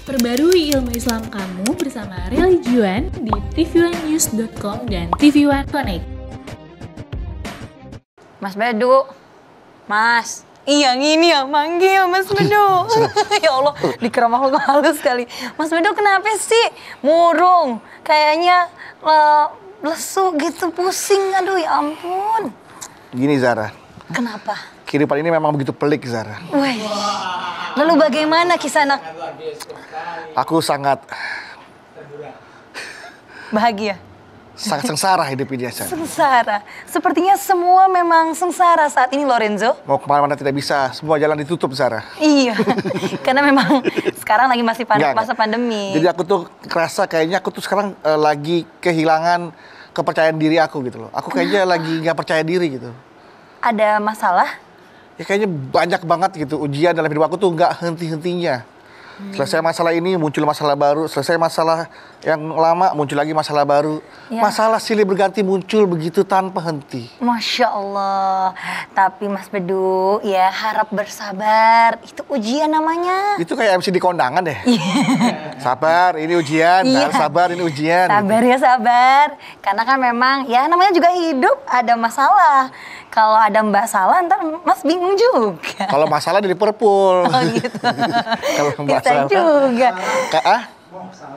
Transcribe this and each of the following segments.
Perbarui ilmu Islam kamu bersama Religion di tv1news.com dan TV One Connect. Mas Bedu, Mas. Iya, ini yang manggil Mas Bedu. Ya Allah, dikira makhluk halus sekali. Mas Bedu kenapa sih? Murung. Kayaknya lesu gitu, pusing. Aduh, ya ampun. Gini Zara. Kenapa? Kehidupan ini memang begitu pelik Zara. Wih. Lalu bagaimana kisah anak? Aku sangat Bahagia. sangat sengsara hidup ini Zara. Sengsara. Sepertinya semua memang sengsara saat ini, Lorenzo. Mau kemana-mana tidak bisa, semua jalan ditutup Zara. Iya, karena memang sekarang lagi masih masa pandemi. Jadi aku tuh kerasa kayaknya aku tuh sekarang lagi kehilangan kepercayaan diri aku gitu loh. Aku kayaknya lagi nggak percaya diri gitu. Ada masalah? Ya kayaknya banyak banget gitu ujian dalam hidup aku tuh nggak henti-hentinya. Selesai masalah ini muncul masalah baru, selesai masalah yang lama muncul lagi masalah baru. Ya. Masalah silih berganti muncul begitu tanpa henti. Masya Allah. Tapi Mas Bedu, ya harap bersabar. Itu ujian namanya. Itu kayak MC di kondangan deh. Sabar, ini ujian. Iya. Sabar, ini ujian. Sabar ya, sabar. Karena kan memang ya namanya juga hidup ada masalah. Kalau ada Mbak salah ntar Mas bingung juga. Kalau masalah di Liverpool. Oh gitu. Kalau Bisa juga.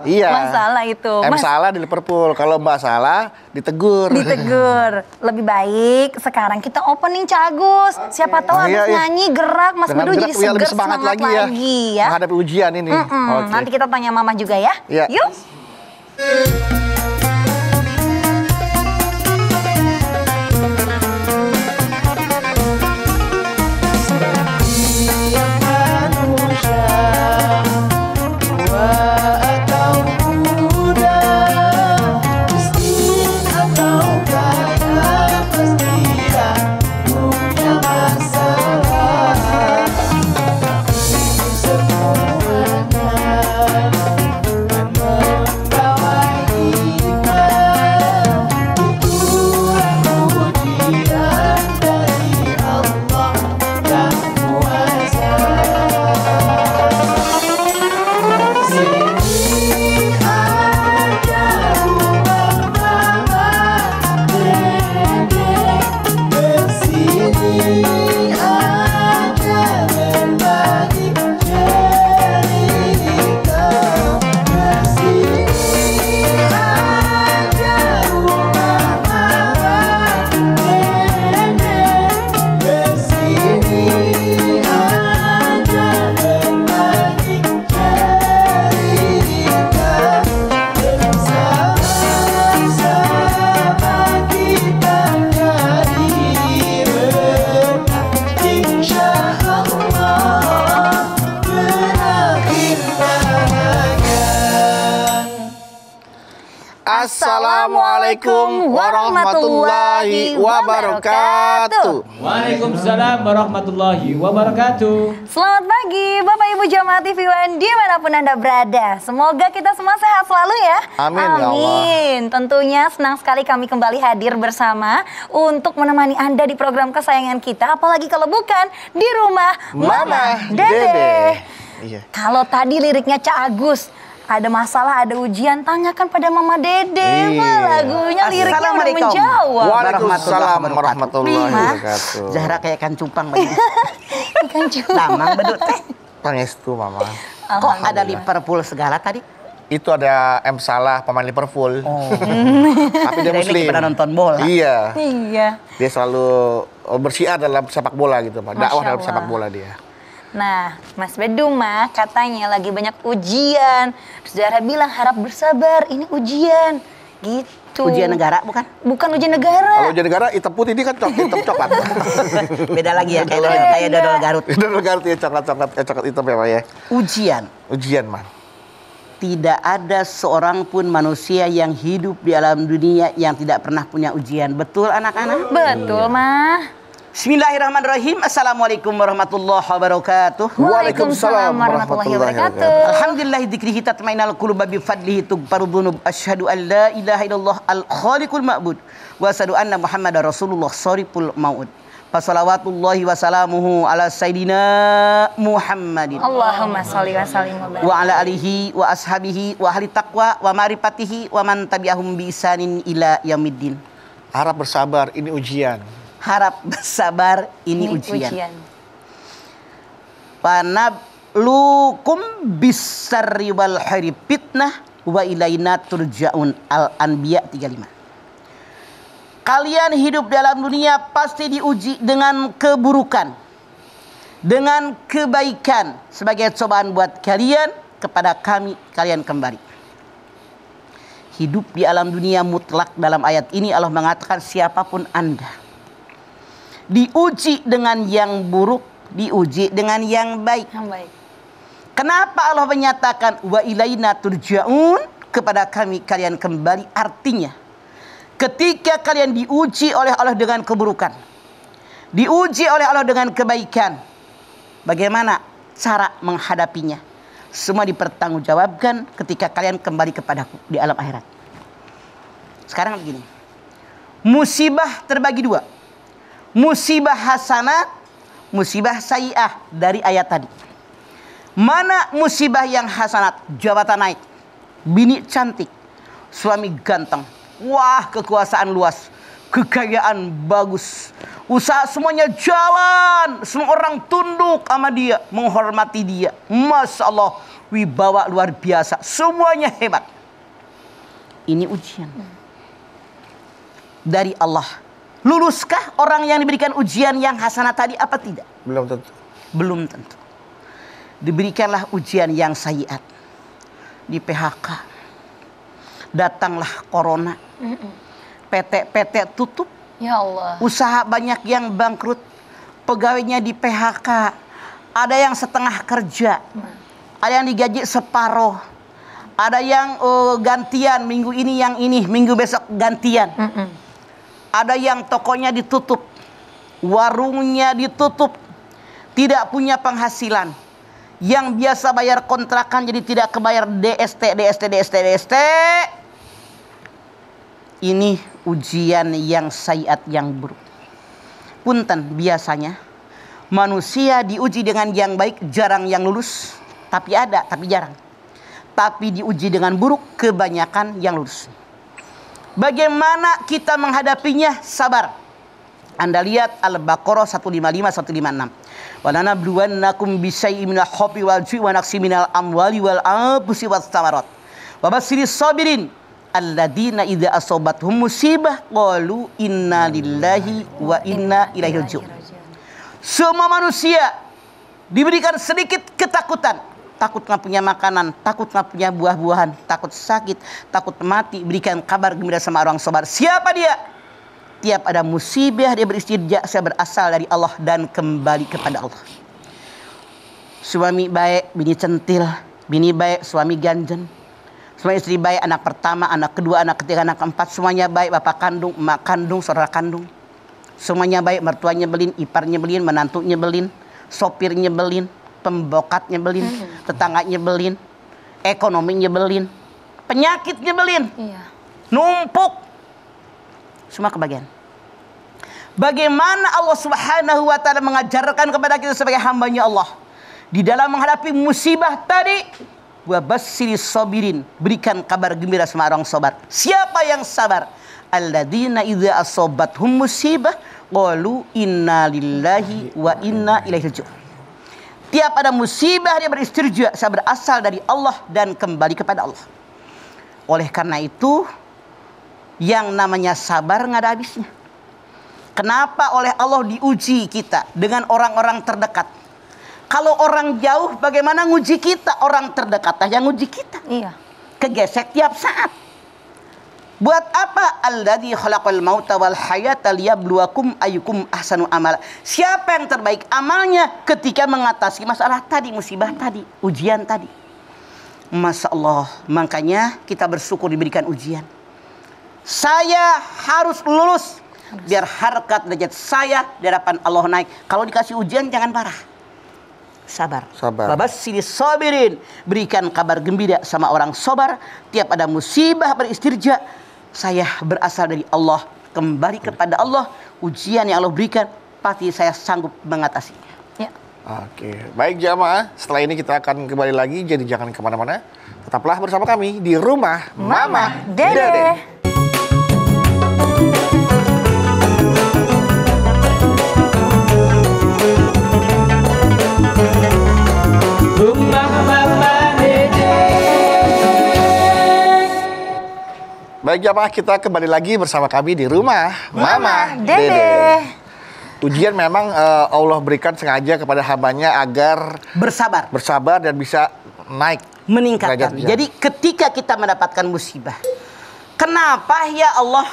Iya. Masalah itu. Mas salah di Liverpool. Kalau Mbak salah ditegur. Ditegur. Lebih baik sekarang kita opening Cagus. Siapa tahu habis nyanyi gerak Mas Bedu jadi seger lebih semangat lagi ya. Menghadapi ujian ini. Okay. Nanti kita tanya Mama juga ya. Ya. Yuk. Assalamualaikum warahmatullahi wabarakatuh. Waalaikumsalam warahmatullahi wabarakatuh. Selamat pagi Bapak Ibu Jamaah TV One dimanapun Anda berada. Semoga kita semua sehat selalu ya. Amin, ya Allah. Amin. Tentunya senang sekali kami kembali hadir bersama untuk menemani Anda di program kesayangan kita. Apalagi kalau bukan di rumah Mama Dede. Iya. Kalau tadi liriknya Cak Agus, ada masalah, ada ujian, tanyakan pada Mama Dede. Iya. Lagunya liriknya udah menjawab. Waalaikumsalam warahmatullahi wabarakatuh. Zahra kayak ikan cupang begini. Ikan cupang. Damang bedut teh. Pangestu Mama. Kok ada Liverpool segala tadi? Itu ada M Salah pemain Liverpool. Oh. Tapi dia Kirain muslim. pernah nonton bola. Iya. Iya. Dia selalu bersiar dalam sepak bola gitu, Pak. Dakwah Masya dalam sepak Allah. bola dia. Nah, Mas Bedu mah katanya lagi banyak ujian. Terus Zahra bilang harap bersabar, ini ujian. Gitu. Ujian negara bukan? Bukan ujian negara. Kalau ujian negara hitam putih ini kan hitam coklat. Beda lagi ya kayak dodol Garut. Dodol Garut ya coklat hitam ya Pak ya. Ujian. Man. Tidak ada seorang pun manusia yang hidup di alam dunia yang tidak pernah punya ujian. Betul anak-anak? Betul, Mah. Bismillahirrahmanirrahim. Assalamualaikum warahmatullahi wabarakatuh. Waalaikumsalam warahmatullahi wabarakatuh. Alhamdulillah dzikrihi tatmainal qulub bi fadlihi tughfaru dzunub. Asyhadu an la ilaha illallah al khaliqul ma'bud wa asyhadu anna Muhammadar Rasulullah shariful maut. Fasalawatullahi wasalamuhu ala sayyidina Muhammadin. Allahumma sholli wa sallim wa barik. Wa ala alihi wa ashabihi wa ahli taqwa wa ma'rifatihi wa man tabi'ahum bi isanin ila yaumiddin. Harap bersabar, ini ujian. Harap bersabar, ini ujian. Panablukum bisarri wal khairi fitnah wa ilaina turja'un. Al-Anbiya 35. Kalian hidup dalam dunia pasti diuji dengan keburukan, dengan kebaikan sebagai cobaan buat kalian, kepada kami kalian kembali. Hidup di alam dunia mutlak, dalam ayat ini Allah mengatakan siapapun Anda diuji dengan yang buruk, diuji dengan yang baik. Yang baik. Kenapa Allah menyatakan wa ilaina turja'un, kepada kami kalian kembali? Artinya ketika kalian diuji oleh Allah dengan keburukan, diuji oleh Allah dengan kebaikan, bagaimana cara menghadapinya? Semua dipertanggungjawabkan ketika kalian kembali kepadaku di alam akhirat. Sekarang begini, musibah terbagi dua. Musibah hasanah, musibah sayyi'ah dari ayat tadi. Mana musibah yang hasanat? Jabatan naik, bini cantik, suami ganteng, wah kekuasaan luas, kekayaan bagus, usaha semuanya jalan, semua orang tunduk sama dia, menghormati dia. Masya Allah, wibawa luar biasa, semuanya hebat. Ini ujian dari Allah. Luluskah orang yang diberikan ujian yang hasanah tadi apa tidak? Belum tentu. Belum tentu. Diberikanlah ujian yang sayyiat. Di PHK. Datanglah corona. PT tutup. Ya Allah. Usaha banyak yang bangkrut. Pegawainya di PHK. Ada yang setengah kerja. Ada yang digaji separuh. Ada yang gantian. Minggu ini yang ini, minggu besok gantian. Ada yang tokonya ditutup, warungnya ditutup, tidak punya penghasilan. Yang biasa bayar kontrakan jadi tidak kebayar DST. Ini ujian yang sayyiat, yang buruk. Punten, biasanya manusia diuji dengan yang baik, jarang yang lulus. Tapi ada, tapi jarang. Tapi diuji dengan buruk, kebanyakan yang lulus. Bagaimana kita menghadapinya? Sabar. Anda lihat Al-Baqarah 155-156. Wa lanabluwannakum bisyai'in minal khawfi wal ju'i wa naqsin minal amwali wal anfusi was samarat. Wa basyiris sabirin alladzina idza asabathum musibah qalu inna lillahi wa inna ilaihi raji'un. Semua manusia diberikan sedikit ketakutan. Takut nggak punya makanan, takut nggak punya buah-buahan, takut sakit, takut mati. Berikan kabar gembira sama orang sabar. Siapa dia? Tiap ada musibah dia beristirja, saya berasal dari Allah dan kembali kepada Allah. Suami baik, bini centil. Bini baik, suami ganjen. Suami istri baik, anak pertama, anak kedua, anak ketiga, anak keempat. Semuanya baik, bapak kandung, emak kandung, saudara kandung. Semuanya baik, mertuanya belin, iparnya belin, menantunya belin, sopirnya belin, pembokatnya belin, tetangganya belin, ekonominya belin, penyakitnya belin, numpuk, semua kebagian. Bagaimana Allah Subhanahu wa Ta'ala mengajarkan kepada kita sebagai hambanya Allah di dalam menghadapi musibah tadi? Wa basyiris sabirin, berikan kabar gembira sama orang sabar. Siapa yang sabar? Alladzina idza asabathum musibah qalu inna lillahi wa inna ilaihi raji'un. Tiap ada musibah dia beristirja, saya berasal dari Allah dan kembali kepada Allah. Oleh karena itu, yang namanya sabar nggak ada habisnya. Kenapa oleh Allah diuji kita dengan orang-orang terdekat? Kalau orang jauh bagaimana nguji kita? Orang terdekat yang nguji kita. Iya. Kegesek tiap saat. Buat apa? Alladzi khalaqal mauta wal hayata liyabluwakum ayyukum ahsanu amala. Siapa yang terbaik amalnya ketika mengatasi masalah tadi, musibah tadi, ujian tadi. Masya Allah. Makanya kita bersyukur diberikan ujian. Saya harus lulus biar harkat derajat saya di hadapan Allah naik. Kalau dikasih ujian jangan marah. Sabar. Babasyiris sabirin, berikan kabar gembira sama orang sabar. Tiap ada musibah beristirja, saya berasal dari Allah, kembali kepada Allah. Ujian yang Allah berikan pasti saya sanggup mengatasinya. Ya. Oke, baik jamaah. Setelah ini kita akan kembali lagi, jadi jangan kemana-mana. Tetaplah bersama kami di Rumah Mama Dede. Rumah Mama Dede. Baik jamaah, kita kembali lagi bersama kami di Rumah Mama Dede. Dede. Ujian memang Allah berikan sengaja kepada hambanya agar Bersabar, dan bisa naik meningkatkan. derajatnya. Jadi ketika kita mendapatkan musibah, kenapa ya Allah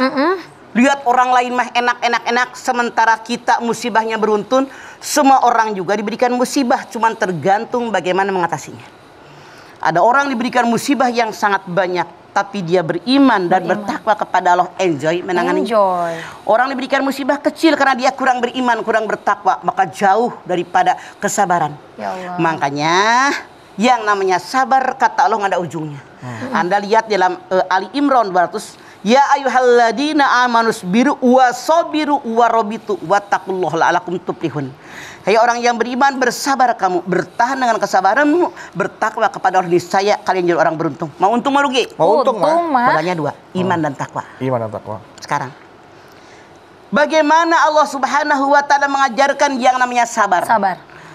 lihat orang lain mah enak, sementara kita musibahnya beruntun? Semua orang juga diberikan musibah, cuman tergantung bagaimana mengatasinya. Ada orang diberikan musibah yang sangat banyak, tapi dia beriman dan bertakwa kepada Allah, enjoy menangani. Orang diberikan musibah kecil karena dia kurang beriman, kurang bertakwa, maka jauh daripada kesabaran. Ya Allah. Makanya yang namanya sabar, kata Allah, nggak ada ujungnya. Anda lihat dalam Ali Imran 200, ya ayyuhalladzina amanus biru wa sabiru wa rabitu wattaqullaha la'alakum tuflihun. Hai orang yang beriman, bersabar kamu, bertahan dengan kesabaranmu, bertakwa kepada Allah, niscaya kalian jadi orang beruntung. Mau untung mau rugi? Mau untung mah. Modalnya dua, iman dan takwa. Iman dan takwa. Sekarang, bagaimana Allah Subhanahu wa Ta'ala mengajarkan yang namanya sabar?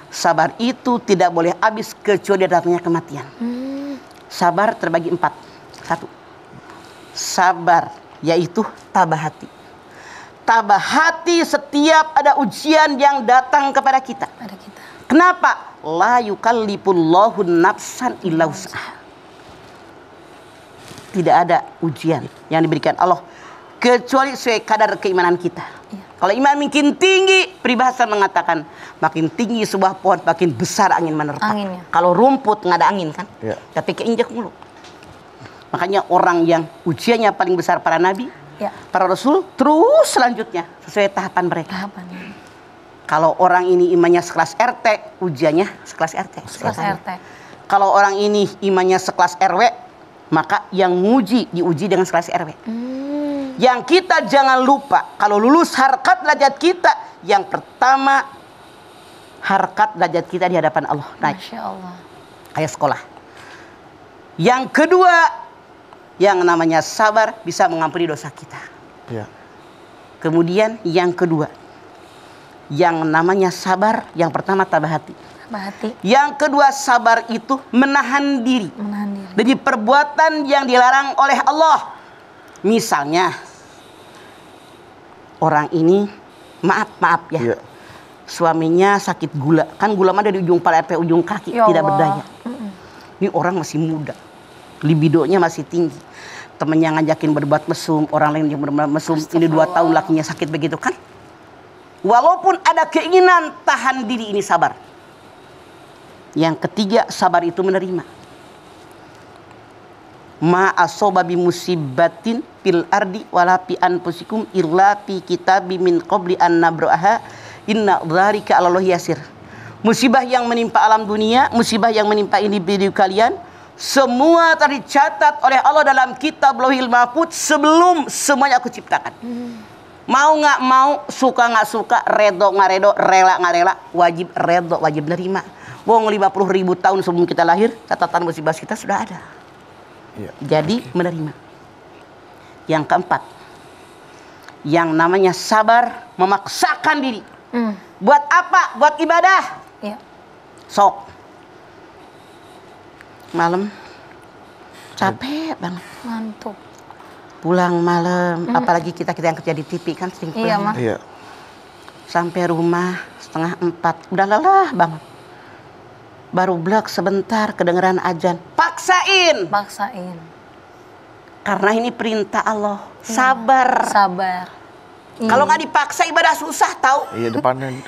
Sabar itu tidak boleh habis kecuali datangnya kematian. Sabar terbagi 4. 1. Sabar yaitu tabah hati. Tabah hati setiap ada ujian yang datang kepada kita. Kenapa? La yukallifullahu nafsan illa wus'aha. Tidak ada ujian yang diberikan Allah kecuali sesuai kadar keimanan kita. Kalau iman makin tinggi, peribahasa mengatakan makin tinggi sebuah pohon, makin besar angin menerpa. Kalau rumput nggak ada angin kan, tapi keinjak mulu. Makanya orang yang ujiannya paling besar para nabi, para rasul, terus selanjutnya sesuai tahapan mereka. Kalau orang ini imannya sekelas RT, ujiannya sekelas RT. Kalau orang ini imannya sekelas RW, maka yang diuji dengan sekelas RW. Yang kita jangan lupa, kalau lulus harkat derajat kita, yang pertama harkat derajat kita di hadapan Allah naik. Masya Allah. Kayak sekolah. Yang kedua, yang namanya sabar bisa mengampuni dosa kita. Kemudian yang kedua, yang namanya sabar, yang pertama tabah hati. Yang kedua, sabar itu menahan diri dari perbuatan yang dilarang oleh Allah. Misalnya orang ini maaf ya, suaminya sakit gula, kan gula mah dari ujung kepala sampai ujung kaki, tidak berdaya. Ini orang masih muda, libidonya masih tinggi, temennya ngajakin berbuat mesum, orang lain yang berbuat mesum, ini 2 tahun lakinya sakit begitu kan. Walaupun ada keinginan, tahan diri, ini sabar. Yang ketiga, sabar itu menerima. Ma asoba bi musibatin fil ardi wala fi anfusikum illa fi kitabim min qabli an nabraha inna dzalika 'alallahi yasir. Musibah yang menimpa alam dunia, musibah yang menimpa individu kalian, semua tercatat oleh Allah dalam kitab Lauhil Mahfuz sebelum semuanya aku ciptakan. Mau nggak mau, suka nggak suka, redo nggak redo, rela nggak rela, wajib redo, wajib nerima. Wong 50.000 tahun sebelum kita lahir, catatan musibah kita sudah ada. Jadi menerima. Yang keempat, yang namanya sabar memaksakan diri. Buat apa? Buat ibadah. Sok. Malam capek banget. Ngantuk. Pulang malam, apalagi kita yang kerja di TV kan sering pulang. Sampai rumah 3:30, udah lelah banget. Baru blok sebentar kedengeran azan, paksain. Karena ini perintah Allah. Sabar. Kalau nggak dipaksa ibadah susah tahu. Depannya.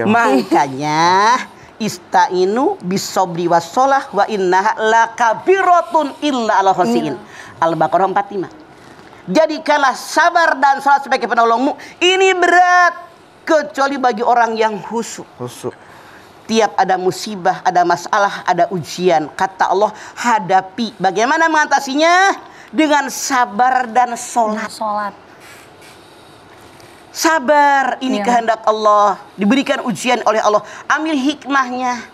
Makanya istainu bisobri wassolah wa innaha lakabiratun illa ala khasiin. Al-Baqarah 45. Jadikanlah sabar dan salat sebagai penolongmu. Ini berat kecuali bagi orang yang khusyuk. Tiap ada musibah, ada masalah, ada ujian, kata Allah, hadapi. Bagaimana mengatasinya? Dengan sabar dan sholat. Sabar, ini kehendak Allah. Diberikan ujian oleh Allah. Ambil hikmahnya.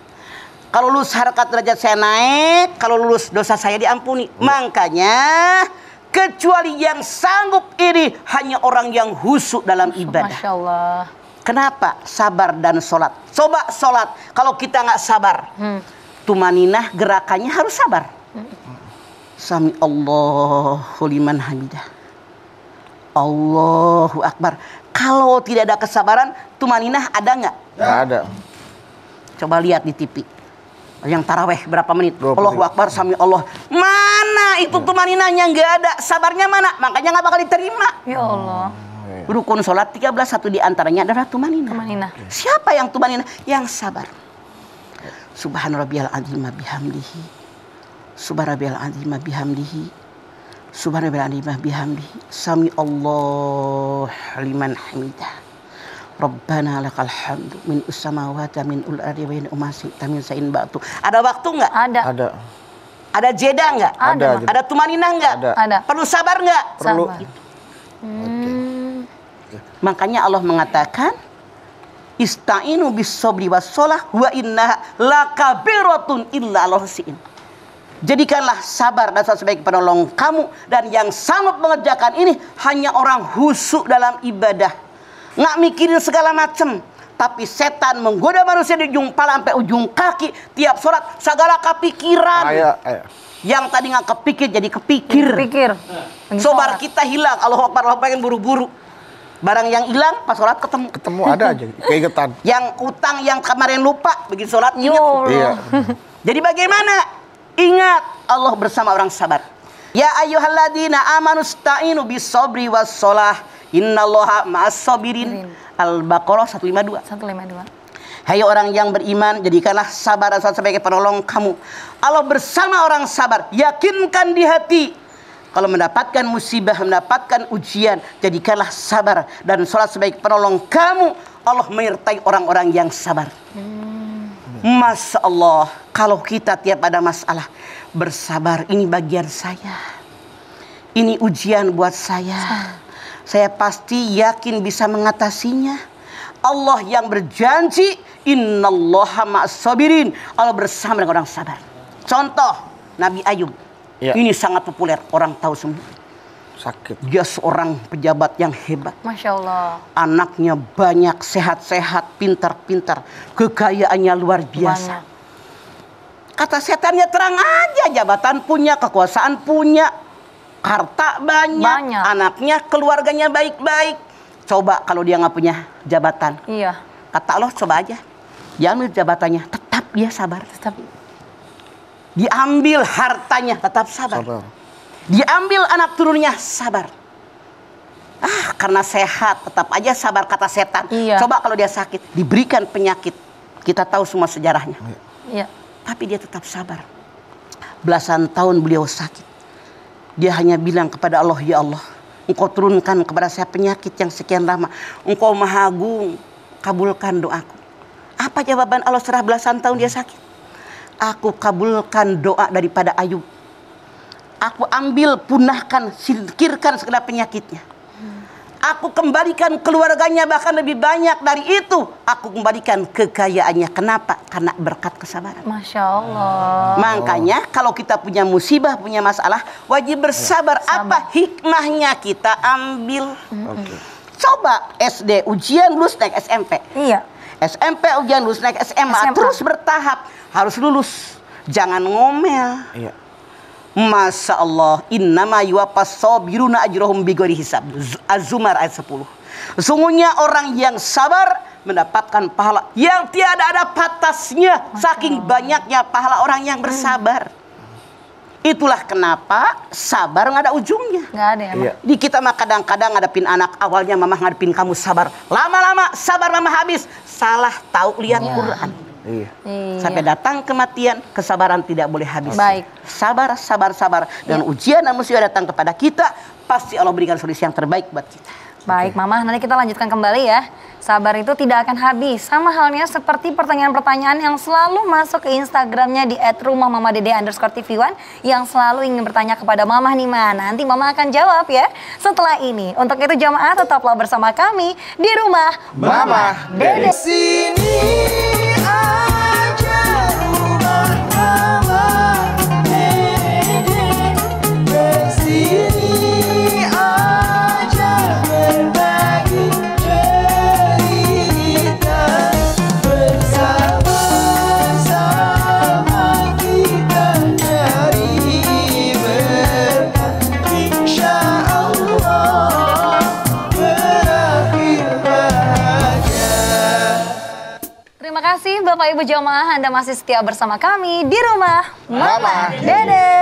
Kalau lulus harkat derajat saya naik, kalau lulus dosa saya diampuni. Makanya kecuali yang sanggup ini hanya orang yang khusyuk dalam ibadah. Masya Allah. Kenapa? Sabar dan sholat. Coba sholat. Kalau kita nggak sabar, tumaninah gerakannya harus sabar. Sami Allahu liman hamidah. Allahu Akbar. Kalau tidak ada kesabaran, tumaninah ada nggak? Nggak ada. Coba lihat di TV. Yang taraweh berapa menit? 20 Allahu Akbar, sami Allah. Mana itu tumaninahnya nggak ada? Sabarnya mana? Makanya nggak bakal diterima. Ya Allah. Rukun sholat 13, satu di antaranya adalah tumaninah. Tumaninah. Siapa yang tumaninah? Yang sabar. Subhana rabbiyal azim bihamdihi. Subhana rabbiyal azim bihamdihi. Subhana rabbiyal azim bihamdihi. Sami Allah liman hamidah. Rabbana lakal hamdu min ussamawati min ul ardi wa min umasi tamin sain batu. Ada waktu nggak? Ada. Ada. Ada jeda nggak? Ada. Ada tumaninah nggak? Ada. Perlu sabar nggak? Perlu. Makanya Allah mengatakan ista'inu bis sabri was shalah wa innaha lakabiratun illa al-hasiin. Jadikanlah sabar dan sholat sebagai penolong kamu, dan yang sanggup mengerjakan ini hanya orang khusyuk dalam ibadah. Nggak mikirin segala macam. Tapi setan menggoda manusia di ujung kepala sampai ujung kaki. Tiap sholat segala kepikiran. Yang tadi nggak kepikir jadi kepikir. Pikir. Sobar kita hilang. Allahu Akbar, Allah pengen buru-buru. Barang yang hilang pas sholat ketemu. Ketemu ada aja, keingetan. Yang utang yang kemarin lupa, begitu sholat Ya ingat. Allah. Iya. Jadi bagaimana? Ingat, Allah bersama orang sabar. Ya ayyuhalladzina amanu sta'inu bis sabri was shalah. Innallaha ma'as sabirin. Al-Baqarah 152. 152. Hai orang yang beriman, jadikanlah sabar dan sholat sebagai penolong kamu. Allah bersama orang sabar. Yakinkan di hati. Kalau mendapatkan musibah, mendapatkan ujian, jadikanlah sabar dan sholat sebagai penolong kamu. Allah menyertai orang-orang yang sabar. Masya Allah, kalau kita tiap ada masalah bersabar, ini bagian saya. Ini ujian buat saya. Saya pasti yakin bisa mengatasinya. Allah yang berjanji, innallaha ma'as sabirin. Allah bersama dengan orang sabar. Contoh, Nabi Ayub. Ya. Ini sangat populer, orang tahu semua. Sakit. Dia seorang pejabat yang hebat. Masya Allah. Anaknya banyak, sehat-sehat, pintar-pintar. Kekayaannya luar biasa. Banyak. Kata setannya terang aja, jabatan punya, kekuasaan punya, harta banyak. Anaknya, keluarganya baik-baik. Coba kalau dia nggak punya jabatan. Iya. Kata Allah, coba aja. Diambil jabatannya, tetap dia sabar. Tetap. Diambil hartanya, tetap sabar. Diambil anak turunnya, sabar. Karena sehat, tetap aja sabar, kata setan. Iya. Coba kalau dia sakit, diberikan penyakit. Kita tahu semua sejarahnya. Iya. Tapi dia tetap sabar. Belasan tahun beliau sakit. Dia hanya bilang kepada Allah, ya Allah, Engkau turunkan kepada saya penyakit yang sekian lama. Engkau Maha Agung, kabulkan doaku. Apa jawaban Allah setelah belasan tahun dia sakit? Aku kabulkan doa daripada Ayub. Aku ambil, punahkan, singkirkan segala penyakitnya. Aku kembalikan keluarganya bahkan lebih banyak dari itu. Aku kembalikan kekayaannya. Kenapa? Karena berkat kesabaran. Masya Allah. Makanya kalau kita punya musibah, punya masalah, wajib bersabar. Apa hikmahnya kita ambil? Coba SD ujian lulus naik SMP. Iya. SMP ujian lulus naik SMA. Terus bertahap. Harus lulus. Jangan ngomel. Iya. Masya Allah, innama yuwaffas sabiruna ajrahum bighairi hisab. Az-Zumar ayat 10. Sesungguhnya orang yang sabar mendapatkan pahala yang tiada ada batasnya. Saking banyaknya pahala orang yang bersabar. Itulah kenapa sabar nggak ada ujungnya. Nggak ada ya, Iya. Di kita mah kadang-kadang ngadepin anak, awalnya mama ngadepin kamu sabar. Lama-lama sabar mama habis. Salah tahu lihat Quran. Iya. Sampai datang kematian, kesabaran tidak boleh habis. Baik. Sabar, sabar, sabar. Dan ujian dan musibah datang kepada kita, pasti Allah berikan solusi yang terbaik buat kita. Baik, Mama, nanti kita lanjutkan kembali ya. Sabar itu tidak akan habis. Sama halnya seperti pertanyaan-pertanyaan yang selalu masuk ke Instagramnya di @rumahmamadede_tv1 yang selalu ingin bertanya kepada Mama nih, Ma. Nanti Mama akan jawab ya setelah ini. Untuk itu jamaah tetaplah bersama kami di Rumah Mama Dede. Sini aja rumah Mama Dede. Sini aja berbagi cerita. Bersama-sama kita cari berkah. Insya Allah berakhir bahagia. Terima kasih Bapak Ibu jamaah, Anda masih setia bersama kami di Rumah Mama Dede.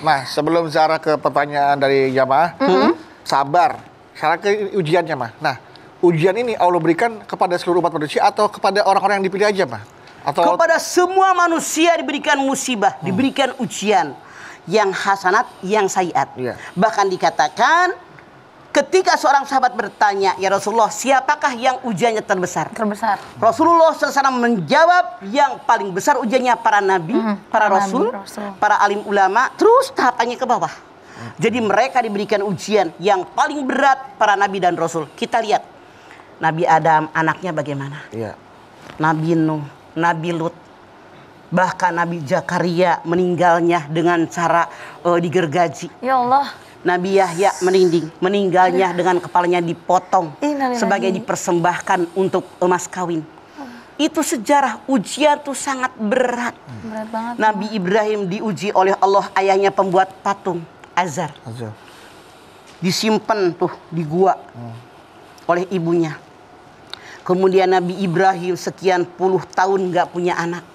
Nah, sebelum Zara ke pertanyaan dari jamaah, sabar. Sekarang ke ujiannya, Mah. Nah, ujian ini Allah berikan kepada seluruh umat manusia atau kepada orang-orang yang dipilih aja, Mah? Atau Kepada semua manusia diberikan musibah, diberikan ujian. Yang hasanat, yang sayiat. Iya. Bahkan dikatakan ketika seorang sahabat bertanya, ya Rasulullah, siapakah yang ujiannya terbesar? Terbesar. Rasulullah SAW menjawab, yang paling besar ujiannya para nabi, para para rasul, nabi, rasul. para alim ulama, terus tahapannya ke bawah. Jadi mereka diberikan ujian yang paling berat para nabi dan rasul. Kita lihat Nabi Adam, anaknya bagaimana? Iya. Nabi Nuh, Nabi Lut, bahkan Nabi Zakaria meninggalnya dengan cara digergaji. Ya Allah. Nabi Yahya meninggalnya dengan kepalanya dipotong Innalillahi. sebagai dipersembahkan untuk emas kawin. Itu sejarah, ujian tuh sangat berat. Berat banget. Nabi Ibrahim diuji oleh Allah, ayahnya pembuat patung, Azar. Disimpan tuh di gua oleh ibunya. Kemudian Nabi Ibrahim sekian puluh tahun nggak punya anak.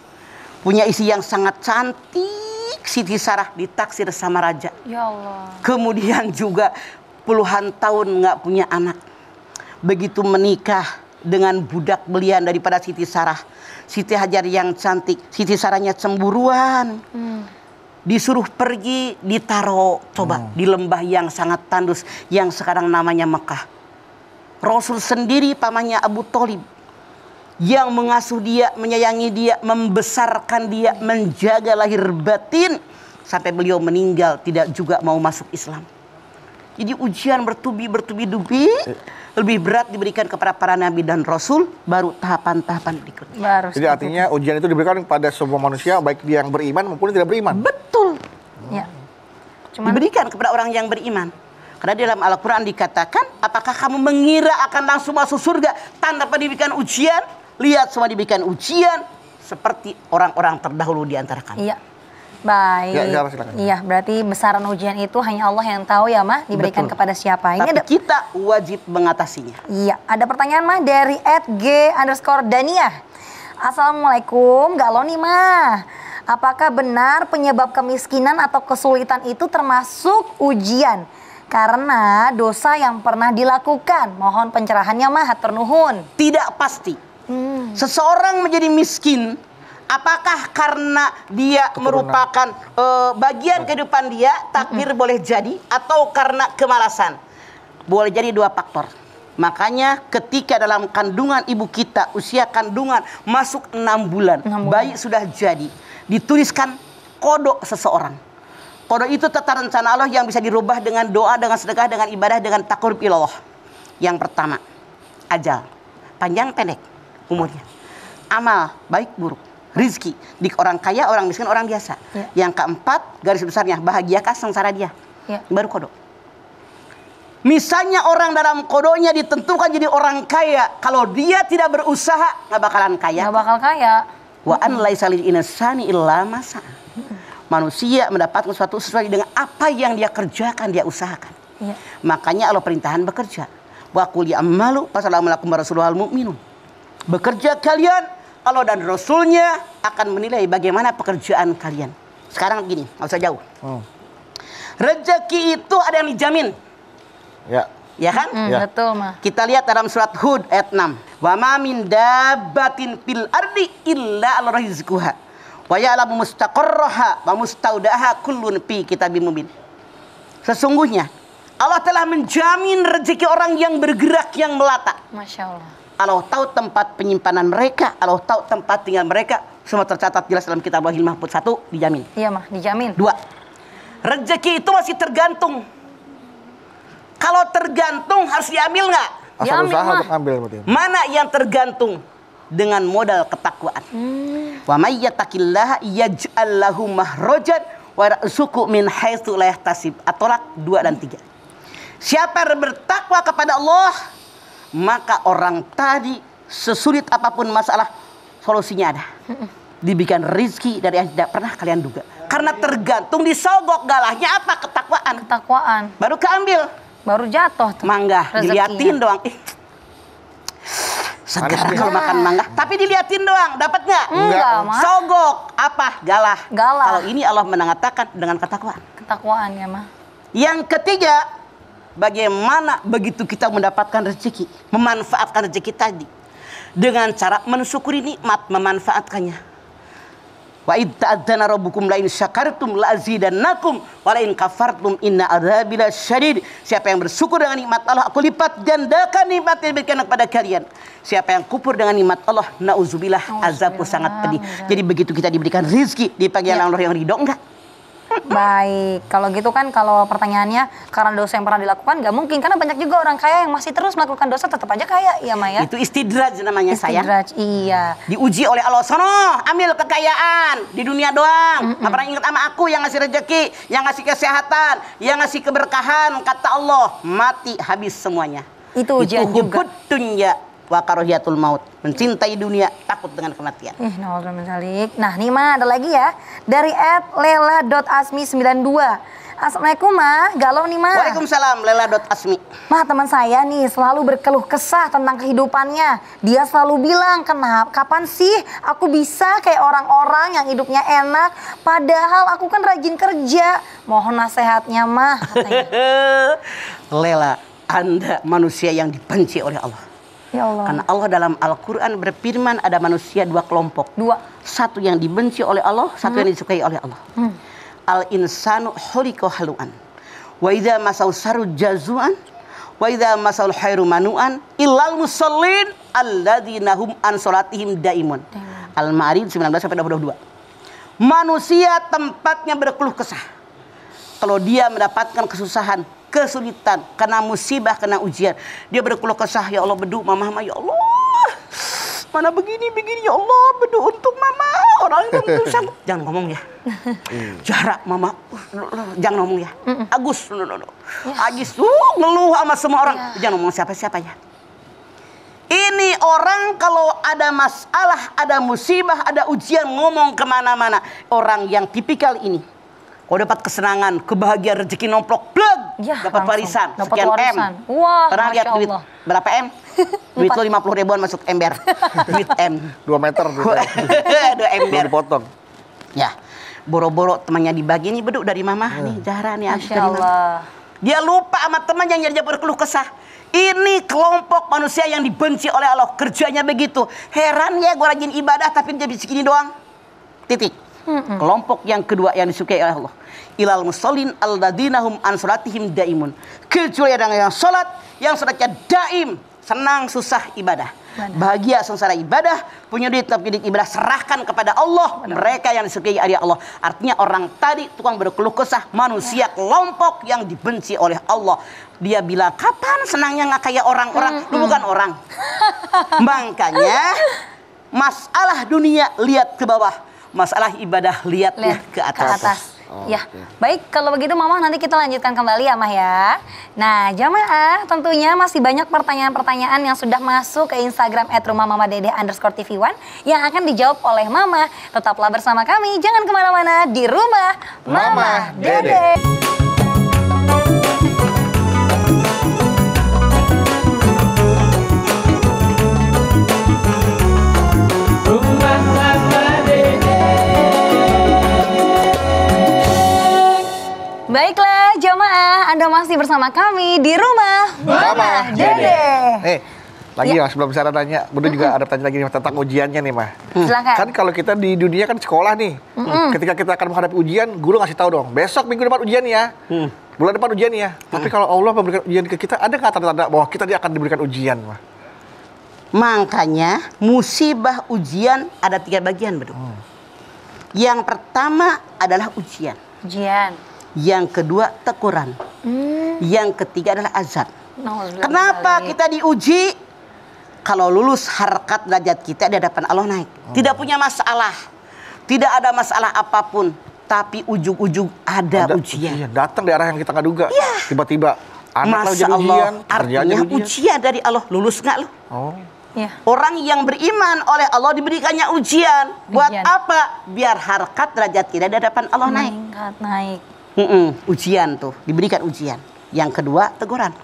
Punya istri yang sangat cantik, Siti Sarah, ditaksir sama raja. Ya Allah. Kemudian juga puluhan tahun nggak punya anak. Begitu menikah dengan budak belian daripada Siti Sarah, Siti Hajar yang cantik, Siti Sarahnya cemburuan. Disuruh pergi, ditaro coba di lembah yang sangat tandus yang sekarang namanya Mekah. Rasul sendiri pamannya Abu Thalib yang mengasuh dia, menyayangi dia, membesarkan dia, menjaga lahir batin sampai beliau meninggal tidak juga mau masuk Islam. Jadi ujian bertubi-tubi lebih berat diberikan kepada para nabi dan rasul, baru tahapan-tahapan berikutnya. Baru. Jadi artinya ujian itu diberikan kepada semua manusia, baik dia yang beriman maupun yang tidak beriman. Betul. Ya. Cuman Diberikan kepada orang yang beriman. Karena dalam Al-Quran dikatakan, apakah kamu mengira akan langsung masuk surga tanpa diberikan ujian? Lihat semua diberikan ujian seperti orang-orang terdahulu di antara kami. iya. Baik. Ya, Zara, silakan. Iya, berarti besaran ujian itu hanya Allah yang tahu ya, Mah, diberikan Betul. kepada siapa. Ini Tapi ada kita wajib mengatasinya. Iya, ada pertanyaan Mah dari @g_dania. Assalamualaikum, galau nih Mah. Apakah benar penyebab kemiskinan atau kesulitan itu termasuk ujian? Karena dosa yang pernah dilakukan. Mohon pencerahannya Mah, hatur nuhun. Tidak pasti. Seseorang menjadi miskin, apakah karena dia merupakan bagian kehidupan dia, takdir boleh jadi, atau karena kemalasan? Boleh jadi dua faktor. Makanya ketika dalam kandungan ibu kita, usia kandungan masuk 6 bulan, 6 bulan. bayi sudah jadi, dituliskan kodok seseorang. Kodok itu tata rencana Allah yang bisa dirubah dengan doa, dengan sedekah, dengan ibadah, dengan takarrub ilallah. Yang pertama, ajal, panjang pendek umurnya. Amal, baik buruk, rizki, di orang kaya, orang miskin, orang biasa. Ya. Yang keempat, garis besarnya, bahagiakah sengsara dia? Ya. Baru kodok. Misalnya orang dalam kodoknya ditentukan jadi orang kaya, kalau dia tidak berusaha nggak bakalan kaya. Nggak bakal kaya. Wa an laisa lil insani illa ma sa'a. Manusia mendapatkan sesuatu sesuai dengan apa yang dia kerjakan, dia usahakan. Iya. Makanya Allah perintahkan bekerja. Wa qul ya'malu fasalamualaikum warahmatullahi mu'minun. Bekerja kalian, Allah dan Rasulnya akan menilai bagaimana pekerjaan kalian. Sekarang gini, nggak usah jauh. Rezeki itu ada yang dijamin. Ya. Ya kan? Ya. Betul Mah. Kita lihat dalam surat Hud ayat 6. Wa ma min dabbatin fil ardi illa 'ala rizquha. Wa ya'lamu mustaqarraha wa mustaudaha kullun fi kitabim mubin. Sesungguhnya Allah telah menjamin rezeki orang yang bergerak, yang melata. Masya Allah. Allah tahu tempat penyimpanan mereka, Allah tahu tempat tinggal mereka. Semua tercatat jelas dalam kitab Lauhil Mahfuz. 1, dijamin. Iya mah, dijamin. 2, rezeki itu masih tergantung. Kalau tergantung harus diambil nggak? Asal Diambil, usaha mah. untuk ambil berarti. Mana yang tergantung? Dengan modal ketakwaan. Wa may yattaqillaha yaj'al lahu mahrajan wa yarzuqhu min haitsu la yahtasib. At-Tolak 2 dan 3. Siapa yang bertakwa kepada Allah, maka orang tadi sesulit apapun masalah, solusinya ada. Diberikan rizki dari yang tidak pernah kalian duga. Karena tergantung disogok galahnya apa? Ketakwaan. Ketakwaan. Baru keambil. Baru jatuh tuh. Mangga, rezekinya. diliatin doang. Segar Manis kalau makan mangga. Tapi diliatin doang, dapat nggak? Enggak, mah. Sogok, apa? Galah. Galah. Kalau ini Allah mengatakan dengan ketakwaan. Ketakwaan ya mah. Yang ketiga, bagaimana begitu kita mendapatkan rezeki, memanfaatkan rezeki tadi dengan cara mensyukuri nikmat, memanfaatkannya. Wa id ta'adzana rabbukum la in syakartum la azidannakum wa la in kafartum inna adzabi lasyadid. Siapa yang bersyukur dengan nikmat Allah, aku lipat gandakan nikmat yang diberikan kepada kalian. Siapa yang kufur dengan nikmat Allah, nauzubillah, azabku sangat pedih. Jadi begitu kita diberikan rezeki, dipanggil Allah yang ridho enggak? Baik, kalau gitu kan kalau pertanyaannya karena dosa yang pernah dilakukan nggak mungkin, karena banyak juga orang kaya yang masih terus melakukan dosa tetap aja kaya, ya Maya. Itu istidraj namanya, sayang. Istidraj, iya. Diuji oleh Allah. Sono, ambil kekayaan di dunia doang. Nggak pernah ingat sama aku yang ngasih rezeki, yang ngasih kesehatan, yang ngasih keberkahan. Kata Allah, mati habis semuanya. Itu ujian juga. Hubbud dunya wa karahiyatul maut. Mencintai dunia, takut dengan kematian. Nah, nih mah ada lagi ya dari @lela.asmi92. Assalamualaikum mah, galau nih mah. Waalaikumsalam, Lela.asmi. Mah, teman saya nih selalu berkeluh kesah tentang kehidupannya. Dia selalu bilang, kapan sih aku bisa kayak orang-orang yang hidupnya enak, padahal aku kan rajin kerja. Mohon nasihatnya mah, katanya. Lela, Anda manusia yang dibenci oleh Allah. Ya Allah. Karena Allah dalam Al-Quran berfirman ada manusia 2 kelompok. 2. Satu yang dibenci oleh Allah, satu yang disukai oleh Allah. Al-insanu khuliqa halu'an. Wa idza masau saru jazuan. Wa idza masal khairu manu'an. Illal musallin alladzina hum an salatihim daimun. Al-Ma'arij 19-22. Manusia tempatnya berkeluh kesah. Kalau dia mendapatkan kesusahan, kesulitan, kena musibah, kena ujian, dia berkeluh kesah, ya Allah bedu mama, ya Allah mana begini ya Allah, bedu untuk mama, orang yang susah. Jangan ngomong ya. Jarak mama, jangan ngomong ya. Agus ngeluh sama semua orang, jangan ngomong siapa-siapa ya. Ini orang kalau ada masalah, ada musibah, ada ujian, ngomong kemana-mana. Orang yang tipikal ini, kalau dapat kesenangan, kebahagiaan, rezeki nomplok, blag, ya, dapat warisan, dapat sekian warisan. M. Wah, pernah lihat duit Allah. berapa M? Duit lo 50 ribuan masuk ember. Duit M. 2 meter. 2 ember. Belum dipotong. Ya, boro-boro temannya dibagi nih, beduk dari mama nih, Zahra nih, Masya Allah. Dia lupa sama teman yang dia berkeluh kesah. Ini kelompok manusia yang dibenci oleh Allah, kerjanya begitu. Heran ya, gue rajin ibadah tapi dia segini doang. Titik. Kelompok yang kedua yang disukai oleh Allah, ilal musallin alladzina hum an salatihim daimun. Kecuali ada yang salat, yang salatnya daim, senang susah ibadah. Bahagia sengsara ibadah, punya duit tapi ibadah serahkan kepada Allah. Mereka yang disukai oleh Allah. Artinya orang tadi tukang berkeluh kesah, manusia kelompok yang dibenci oleh Allah. Dia bilang, kapan senangnya nggak kayak orang-orang? Lu bukan orang. Makanya masalah dunia lihat ke bawah, masalah ibadah lihatnya ke atas. Ya, baik, kalau begitu Mama nanti kita lanjutkan kembali ya Mah ya. Nah, jamaah tentunya masih banyak pertanyaan-pertanyaan yang sudah masuk ke Instagram @rumahmamadede_tv1 yang akan dijawab oleh Mama. Tetaplah bersama kami, jangan kemana-mana di Rumah Mama Dede. Baiklah jamaah, Anda masih bersama kami di Rumah Mama Dede. Lagi ya, sebelum saya tanya, Bunda juga ada tanya lagi nih tentang ujiannya nih, Mah. Silakan. Kan kalau kita di dunia kan sekolah nih, ketika kita akan menghadapi ujian, guru ngasih tahu dong, besok minggu depan ujian ya. Bulan depan ujian ya. Tapi kalau Allah memberikan ujian ke kita, ada nggak tanda-tanda bahwa kita dia akan diberikan ujian, Mah? Makanya musibah ujian ada 3 bagian, Bro. Yang pertama adalah ujian. Ujian. Yang kedua teguran. Yang ketiga adalah azab. Kenapa kita diuji? Kalau lulus harkat derajat kita di hadapan Allah naik. Tidak punya masalah. Tidak ada masalah apapun. Tapi ujung-ujung ada ujian. Datang di arah yang kita nggak duga. Tiba-tiba anak Masya jadi Allah, ujian, artinya ujian dari Allah. Lulus nggak lu? Oh. Ya. Orang yang beriman oleh Allah diberikannya ujian. Buat apa? Biar harkat derajat kita di hadapan Allah naik. Meningkat, naik. Ujian tuh, diberikan ujian. Yang kedua, teguran.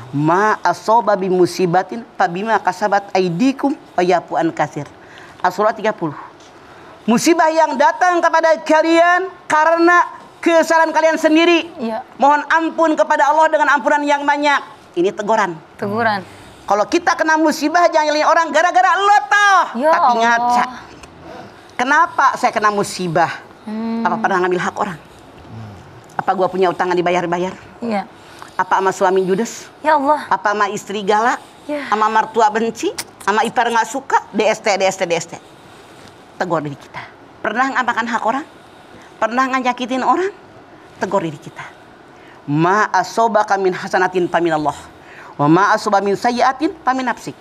Ma asoba bi musibatin fabima kasabat aidikum ayafu an kasir. As-Surah 30. Musibah yang datang kepada kalian karena kesalahan kalian sendiri. Iya. Mohon ampun kepada Allah dengan ampunan yang banyak. Ini teguran. Teguran. Kalau kita kena musibah jangan nyalain orang gara-gara lo toh. Ya Tapi Allah. ngaca. Kenapa saya kena musibah? Apa pernah ngambil hak orang? Apa gua punya utangan dibayar-bayar? Iya. Apa sama suami judes? Ya Allah. Apa sama istri galak? Ya. Sama mertua benci? Sama ipar nggak suka? DST. Tegur diri kita. Pernah ngapakan hak orang? Pernah nganjakitin orang? Tegur diri kita. Ma asobaka min hasanatin paminallah. Wa ma asoba min sayyiatin pamin nafsik.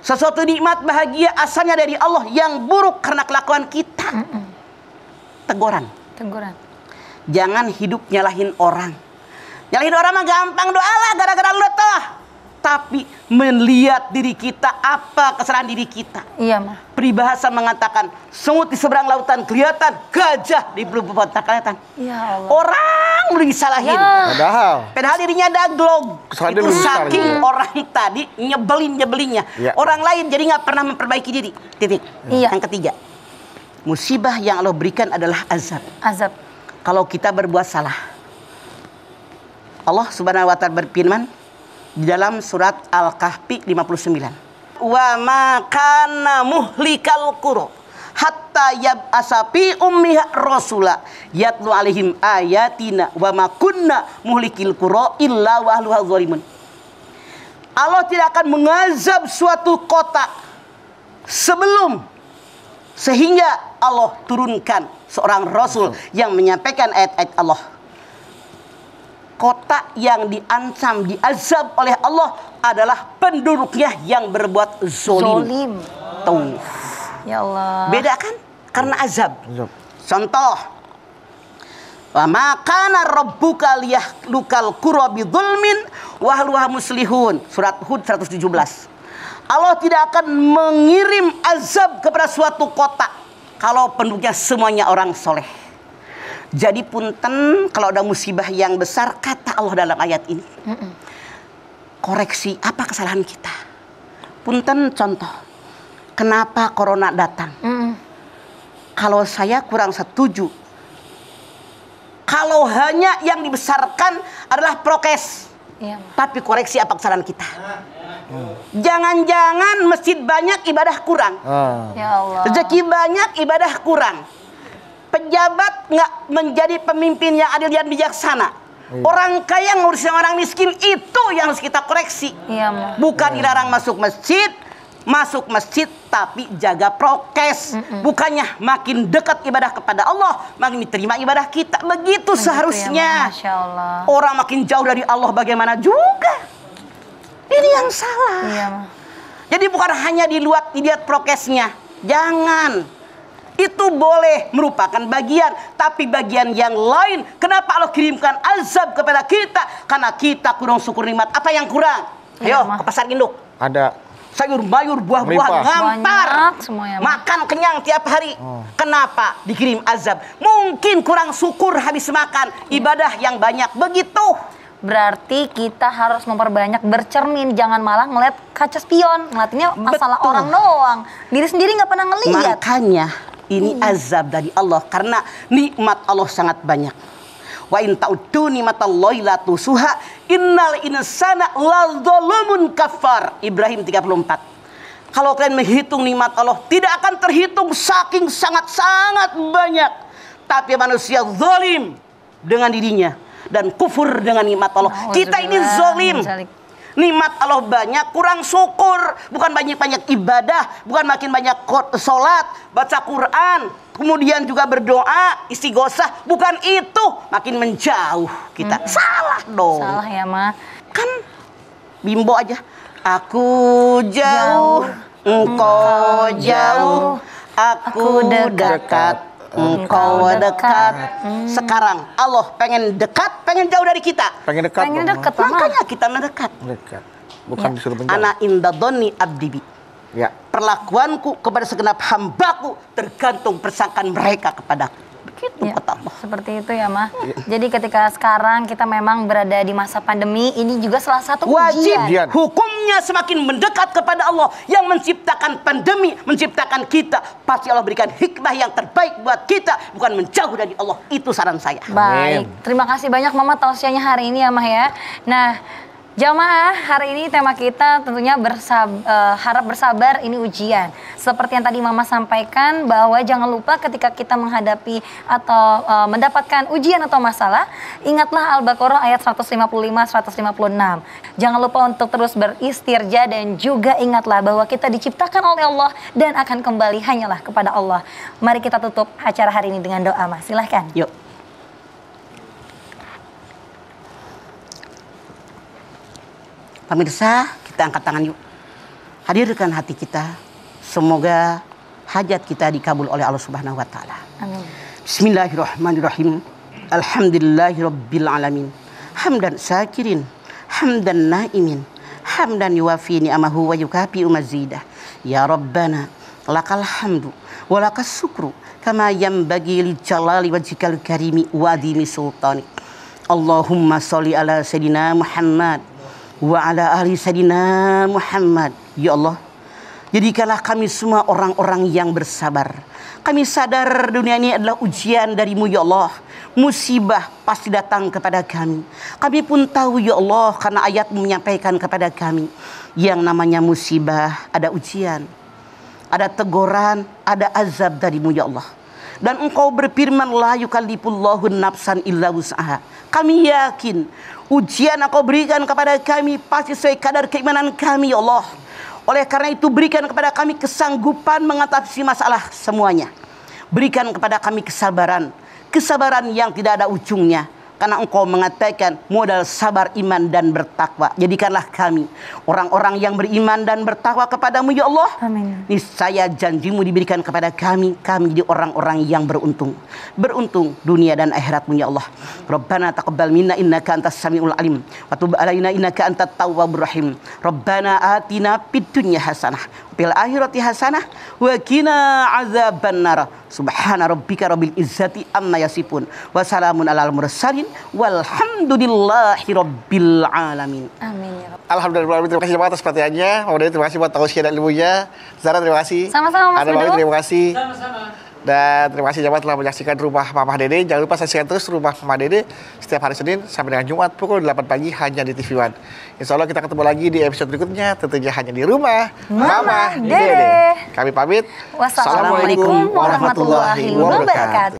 Sesuatu nikmat bahagia asalnya dari Allah, yang buruk karena kelakuan kita. Teguran. Teguran. Jangan hidup nyalahin orang. Nyalahin orang mah gampang, doalah gara-gara lu toh. Tapi melihat diri kita, apa kesalahan diri kita. Iya, Mah. Peribahasa mengatakan, semut di seberang lautan kelihatan, gajah di belum tak kelihatan. Ya Allah. Orang belum disalahin. Ya. Padahal dirinya daglog. Kesalahan Itu dia belum saking disalahin. orang tadi nyebelinnya. Ya. Orang lain jadi nggak pernah memperbaiki diri. Titik. Iya. Yang ketiga, musibah yang Allah berikan adalah azab. Azab. Kalau kita berbuat salah, Allah Subhanahu wa ta'ala berfirman di dalam surat Al-Kahfi 59. Wa ma kana muhlikal qura hatta yab'asa fi ummiha rasula yatlu alaihim ayatina wa ma kunna muhlikil qura illa wa ahluha zalimun. Allah tidak akan mengazab suatu kota sebelum sehingga Allah turunkan seorang rasul yang menyampaikan ayat-ayat Allah. Kota yang diancam, diazab oleh Allah adalah penduduknya yang berbuat zolim. Zolim. Tuh. Ya Allah. Beda kan? Karena azab. Contoh. Wa ma kana rabbuka liyahlukal qura bidzulmin wa ahluha muslihun. Surat Hud 117. Allah tidak akan mengirim azab kepada suatu kota kalau penduduknya semuanya orang soleh. Jadi punten kalau ada musibah yang besar, kata Allah dalam ayat ini. Koreksi apa kesalahan kita. Punten contoh. Kenapa corona datang? Kalau saya kurang setuju. Kalau hanya yang dibesarkan adalah prokes. Iya. Tapi koreksi apa kesalahan kita. Jangan-jangan masjid banyak, ibadah kurang. Ya Allah. Rezeki banyak, ibadah kurang. Pejabat nggak menjadi pemimpin yang adil dan bijaksana. Orang kaya ngurusin orang miskin, itu yang harus kita koreksi. Iya, Mah. Bukan dilarang masuk masjid tapi jaga prokes. Bukannya makin dekat ibadah kepada Allah, makin diterima ibadah kita. Begitu seharusnya. Ya, Masya Allah. Orang makin jauh dari Allah bagaimana juga. Ini yang salah. Iya, Mah. Jadi bukan hanya dilihat prokesnya. Jangan. Itu boleh merupakan bagian, tapi bagian yang lain, kenapa Allah kirimkan azab kepada kita? Karena kita kurang syukur nikmat. Apa yang kurang? Iya, Ayo Mah. ke pasar induk. Ada Sayur mayur, buah-buah, Melimpah. ngampar. Banyak semuanya, Mah. Makan kenyang tiap hari. Kenapa dikirim azab? Mungkin kurang syukur habis makan. Ibadah yang banyak. Begitu. Berarti kita harus memperbanyak bercermin, jangan malah ngeliat kaca spion, ngeliatnya masalah Betul. orang doang. Diri sendiri nggak pernah ngeliat. Makanya ini azab dari Allah karena nikmat Allah sangat banyak. Wa in ta'uddu nikmatallahi la tusuha innal insana ladzalumun kafar. Ibrahim 34. Kalau kalian menghitung nikmat Allah tidak akan terhitung saking sangat-sangat banyak. Tapi manusia zalim dengan dirinya. dan kufur dengan nikmat Allah. Kita ini zolim. Nikmat Allah banyak, kurang syukur. Bukan banyak-banyak ibadah, bukan makin banyak sholat, baca Quran, kemudian juga berdoa, istighosah. Bukan itu, makin menjauh kita. Salah dong. Salah ya, Ma. Kan bimbo aja. Aku jauh, engkau jauh, aku dekat, engkau dekat. Sekarang Allah pengen dekat, pengen jauh dari kita. Pengen dekat. Pengen Mama. deket, Mama. Makanya kita mendekat. Dekat. Bukan disuruh menjauh. Ana indadoni abdibi. Ya. Perlakuanku kepada segenap hambaku tergantung persangkaan mereka kepadaku. Begitu Ya, kata Allah. seperti itu ya, Ma. Jadi ketika sekarang kita memang berada di masa pandemi, ini juga salah satu Wajib ujian. hukumnya semakin mendekat kepada Allah yang menciptakan pandemi, menciptakan kita. Pasti Allah berikan hikmah yang terbaik buat kita, bukan menjauh dari Allah. Itu saran saya. Baik, terima kasih banyak Mama tausiahnya hari ini ya, Mah ya. Nah, jamaah, hari ini tema kita tentunya harap bersabar, ini ujian. Seperti yang tadi Mama sampaikan, bahwa jangan lupa ketika kita menghadapi atau mendapatkan ujian atau masalah, ingatlah Al-Baqarah ayat 155-156. Jangan lupa untuk terus beristirja dan juga ingatlah bahwa kita diciptakan oleh Allah dan akan kembali hanyalah kepada Allah. Mari kita tutup acara hari ini dengan doa, Mas. Silahkan. Yuk. Pemirsa, kita angkat tangan yuk. Hadirkan hati kita. Semoga hajat kita dikabul oleh Allah Subhanahu wa taala. Amin. Bismillahirrahmanirrahim. Alhamdulillahirabbil alamin. Hamdan syakirin, hamdan naimin, hamdan yuwafi ni'amahu wa yukafi mazidah. Ya Rabbana, lakal hamdu wa lakas syukru kama yanbaghi li jalali wajhikal karimi wa adimi sultanik. Allahumma sholli ala sayidina Muhammad wa ala ahli sayyidina Muhammad. Ya Allah, jadikanlah kami semua orang-orang yang bersabar. Kami sadar dunia ini adalah ujian darimu ya Allah. Musibah pasti datang kepada kami. Kami pun tahu ya Allah, karena ayatmu menyampaikan kepada kami, yang namanya musibah ada ujian, ada teguran, ada azab darimu ya Allah. Dan engkau berfirman, la yukallifullahu nafsan illa wus'aha. Kami yakin ujian engkau berikan kepada kami pasti sesuai kadar keimanan kami ya Allah. Oleh karena itu berikan kepada kami kesanggupan mengatasi masalah semuanya. Berikan kepada kami kesabaran. Kesabaran yang tidak ada ujungnya. Karena engkau mengatakan modal sabar, iman dan bertakwa. Jadikanlah kami orang-orang yang beriman dan bertakwa kepadamu ya Allah. Amin. Niscaya janjimu diberikan kepada kami. Kami jadi orang-orang yang beruntung. Beruntung dunia dan akhiratmu ya Allah. Rabbana taqabbal minna innaka antas samiul alim. Wa tub alaina innaka antat tawwabur rahim. Rabbana atina fid dunya hasanah. Fil akhirati hasanah. Wa qina azabannar. Subhana rabbika rabbil izzati amma yasifun. Wa salamun alal mursalin. Walhamdulillahi rabbil alamin. Amin ya Rabb. Alhamdulillah, terima kasih jemaah atas perhatiannya. Kemudian terima kasih buat tausiah dan ilmunya. Zara, terima kasih. Sama-sama, Mas Ada Bawi, Bedo. terima kasih. Sama-sama. Dan terima kasih jemaah telah menyaksikan Rumah Mama Dede. Jangan lupa saksikan terus Rumah Mama Dede setiap hari Senin sampai dengan Jumat pukul 8 pagi hanya di TV One. Insya Allah kita ketemu lagi di episode berikutnya, tentunya hanya di Rumah Mama Dede. Kami pamit. Wassalamualaikum warahmatullahi wabarakatuh.